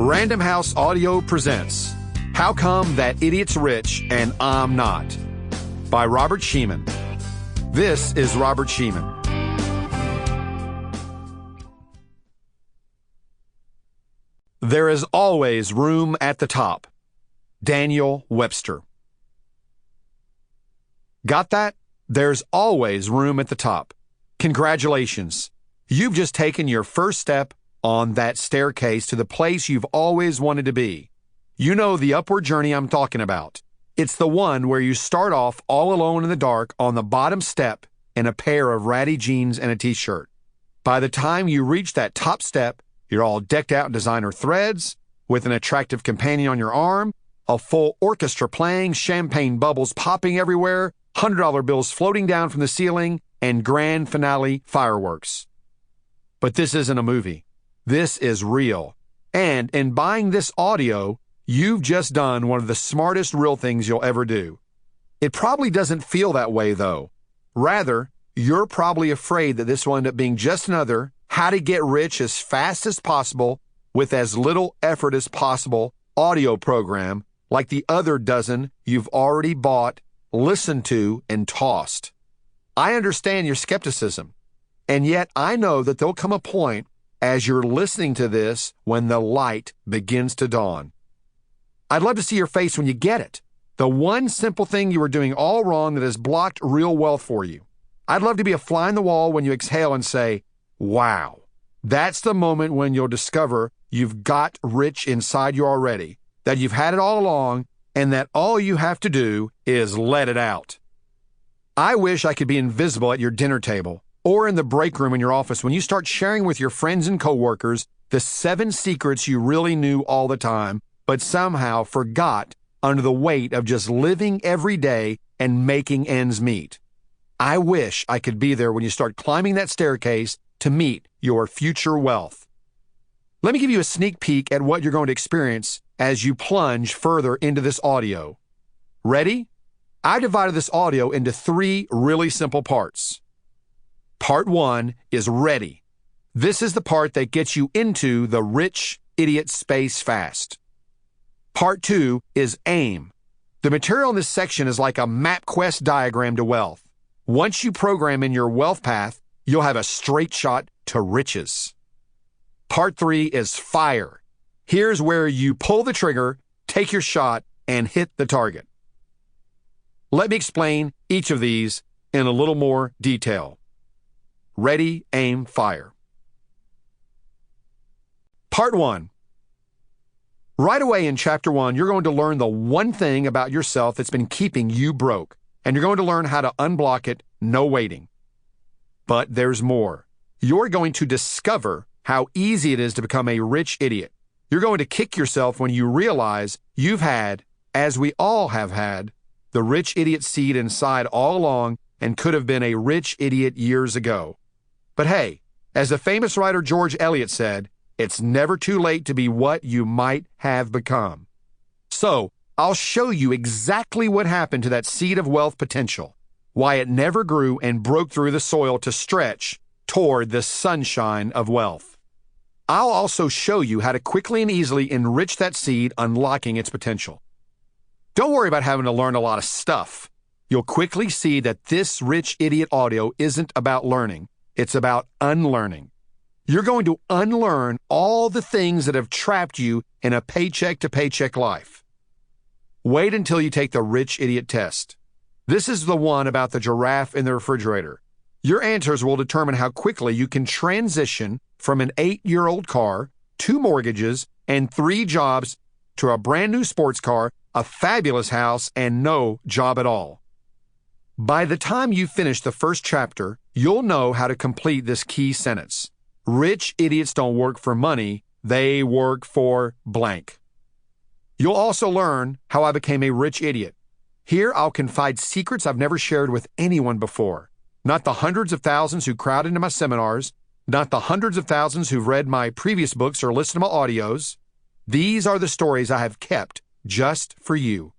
Random House Audio presents How Come That Idiot's Rich and I'm Not? By Robert Shemin. This is Robert Shemin. There is always room at the top. Daniel Webster. Got that? There's always room at the top. Congratulations. You've just taken your first step on that staircase to the place you've always wanted to be. You know the upward journey I'm talking about. It's the one where you start off all alone in the dark on the bottom step in a pair of ratty jeans and a t-shirt. By the time you reach that top step, you're all decked out in designer threads, with an attractive companion on your arm, a full orchestra playing, champagne bubbles popping everywhere, $100 bills floating down from the ceiling, and grand finale fireworks. But this isn't a movie. This is real. And in buying this audio, you've just done one of the smartest real things you'll ever do. It probably doesn't feel that way, though. Rather, you're probably afraid that this will end up being just another how to get rich as fast as possible with as little effort as possible audio program like the other dozen you've already bought, listened to, and tossed. I understand your skepticism, and yet I know that there'll come a point as you're listening to this when the light begins to dawn. I'd love to see your face when you get it. The one simple thing you were doing all wrong that has blocked real wealth for you. I'd love to be a fly on the wall when you exhale and say, wow. That's the moment when you'll discover you've got rich inside you already, that you've had it all along, and that all you have to do is let it out. I wish I could be invisible at your dinner table or in the break room in your office when you start sharing with your friends and coworkers the 7 secrets you really knew all the time, but somehow forgot under the weight of just living every day and making ends meet. I wish I could be there when you start climbing that staircase to meet your future wealth. Let me give you a sneak peek at what you're going to experience as you plunge further into this audio. Ready? I divided this audio into 3 really simple parts. Part 1 is ready. This is the part that gets you into the rich idiot space fast. Part 2 is aim. The material in this section is like a MapQuest diagram to wealth. Once you program in your wealth path, you'll have a straight shot to riches. Part 3 is fire. Here's where you pull the trigger, take your shot, and hit the target. Let me explain each of these in a little more detail. Ready, aim, fire. Part 1. Right away in Chapter 1, you're going to learn the one thing about yourself that's been keeping you broke, and you're going to learn how to unblock it, no waiting. But there's more. You're going to discover how easy it is to become a rich idiot. You're going to kick yourself when you realize you've had, as we all have had, the rich idiot seed inside all along and could have been a rich idiot years ago. But hey, as the famous writer George Eliot said, it's never too late to be what you might have become. So, I'll show you exactly what happened to that seed of wealth potential, why it never grew and broke through the soil to stretch toward the sunshine of wealth. I'll also show you how to quickly and easily enrich that seed, unlocking its potential. Don't worry about having to learn a lot of stuff. You'll quickly see that this rich idiot audio isn't about learning. It's about unlearning. You're going to unlearn all the things that have trapped you in a paycheck-to-paycheck life. Wait until you take the rich idiot test. This is the one about the giraffe in the refrigerator. Your answers will determine how quickly you can transition from an 8-year-old car, 2 mortgages, and 3 jobs to a brand new sports car, a fabulous house, and no job at all. By the time you finish the first chapter, you'll know how to complete this key sentence. Rich idiots don't work for money, they work for blank. You'll also learn how I became a rich idiot. Here I'll confide secrets I've never shared with anyone before. Not the hundreds of thousands who crowd into my seminars, not the hundreds of thousands who've read my previous books or listened to my audios. These are the stories I have kept just for you.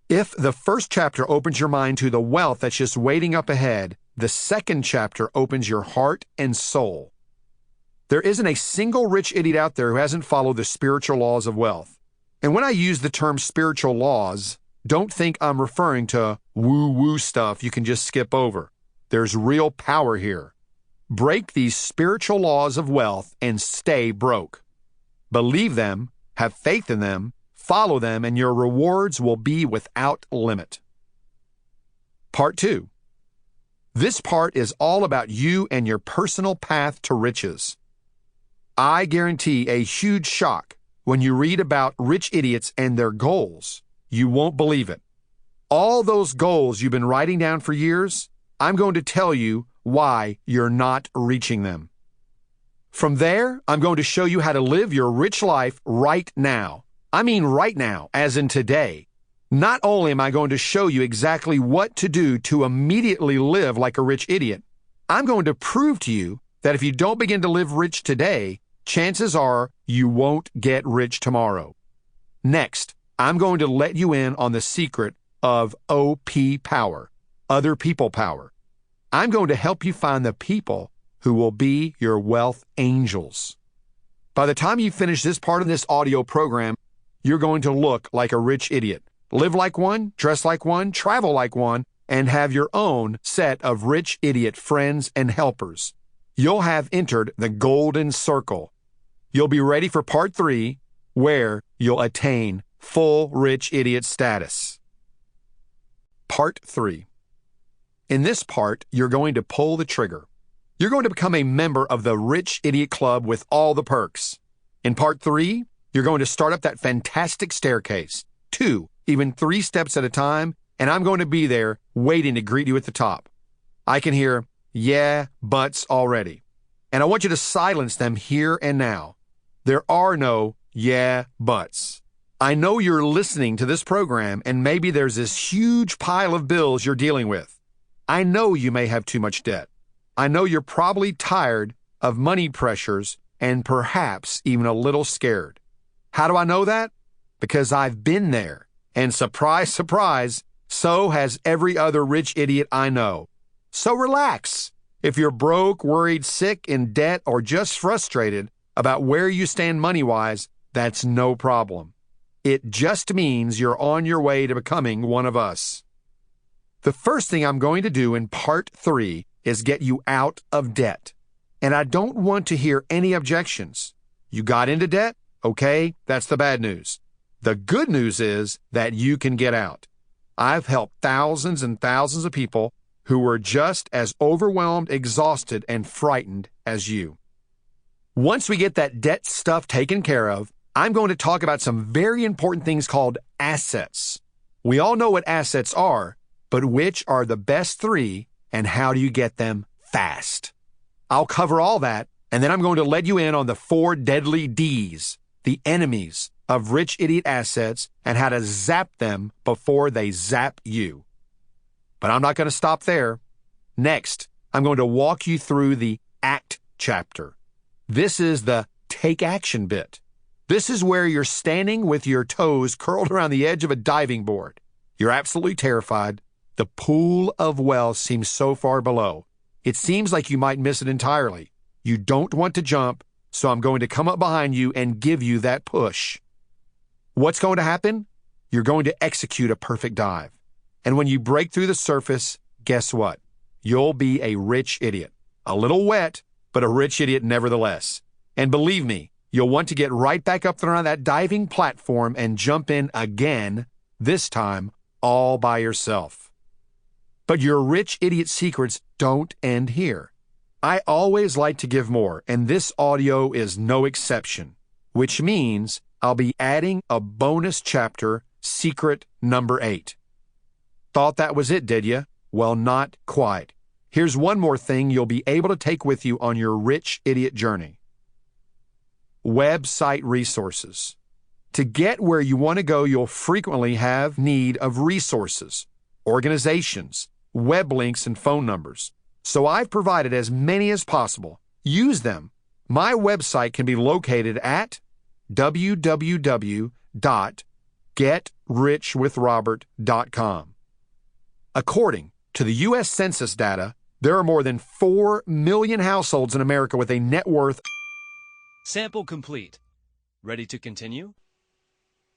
If the first chapter opens your mind to the wealth that's just waiting up ahead, the second chapter opens your heart and soul. There isn't a single rich idiot out there who hasn't followed the spiritual laws of wealth. And when I use the term spiritual laws, don't think I'm referring to woo-woo stuff you can just skip over. There's real power here. Break these spiritual laws of wealth and stay broke. Believe them, have faith in them, follow them, and your rewards will be without limit. Part 2. This part is all about you and your personal path to riches. I guarantee a huge shock when you read about rich idiots and their goals. You won't believe it. All those goals you've been writing down for years, I'm going to tell you why you're not reaching them. From there, I'm going to show you how to live your rich life right now. I mean right now, as in today. Not only am I going to show you exactly what to do to immediately live like a rich idiot, I'm going to prove to you that if you don't begin to live rich today, chances are you won't get rich tomorrow. Next, I'm going to let you in on the secret of OP power, other people power. I'm going to help you find the people who will be your wealth angels. By the time you finish this part of this audio program, you're going to look like a rich idiot, live like one, dress like one, travel like one, and have your own set of rich idiot friends and helpers. You'll have entered the golden circle. You'll be ready for part 3, where you'll attain full rich idiot status. Part 3. In this part, you're going to pull the trigger. You're going to become a member of the Rich Idiot Club with all the perks. In part 3, you're going to start up that fantastic staircase, 2, even 3 steps at a time, and I'm going to be there waiting to greet you at the top. I can hear, yeah, buts already. And I want you to silence them here and now. There are no yeah, buts. I know you're listening to this program and maybe there's this huge pile of bills you're dealing with. I know you may have too much debt. I know you're probably tired of money pressures and perhaps even a little scared. How do I know that? Because I've been there. And surprise, surprise, so has every other rich idiot I know. So relax. If you're broke, worried, sick, in debt, or just frustrated about where you stand money-wise, that's no problem. It just means you're on your way to becoming one of us. The first thing I'm going to do in part 3 is get you out of debt. And I don't want to hear any objections. You got into debt? Okay, that's the bad news. The good news is that you can get out. I've helped thousands and thousands of people who were just as overwhelmed, exhausted, and frightened as you. Once we get that debt stuff taken care of, I'm going to talk about some very important things called assets. We all know what assets are, but which are the best 3 and how do you get them fast? I'll cover all that, and then I'm going to let you in on the 4 deadly Ds, the enemies of rich idiot assets, and how to zap them before they zap you. But I'm not going to stop there. Next, I'm going to walk you through the ACT chapter. This is the take action bit. This is where you're standing with your toes curled around the edge of a diving board. You're absolutely terrified. The pool of wealth seems so far below. It seems like you might miss it entirely. You don't want to jump, so I'm going to come up behind you and give you that push. What's going to happen? You're going to execute a perfect dive. And when you break through the surface, guess what? You'll be a rich idiot. A little wet, but a rich idiot nevertheless. And believe me, you'll want to get right back up there on that diving platform and jump in again, this time all by yourself. But your rich idiot secrets don't end here. I always like to give more, and this audio is no exception, which means I'll be adding a bonus chapter, secret number 8. Thought that was it, did you? Well, not quite. Here's one more thing you'll be able to take with you on your rich idiot journey. Website resources. To get where you want to go, you'll frequently have need of resources, organizations, web links, and phone numbers. So I've provided as many as possible. Use them. My website can be located at www.getrichwithrobert.com. According to the U.S. Census data, there are more than 4 million households in America with a net worth Sample complete. Ready to continue?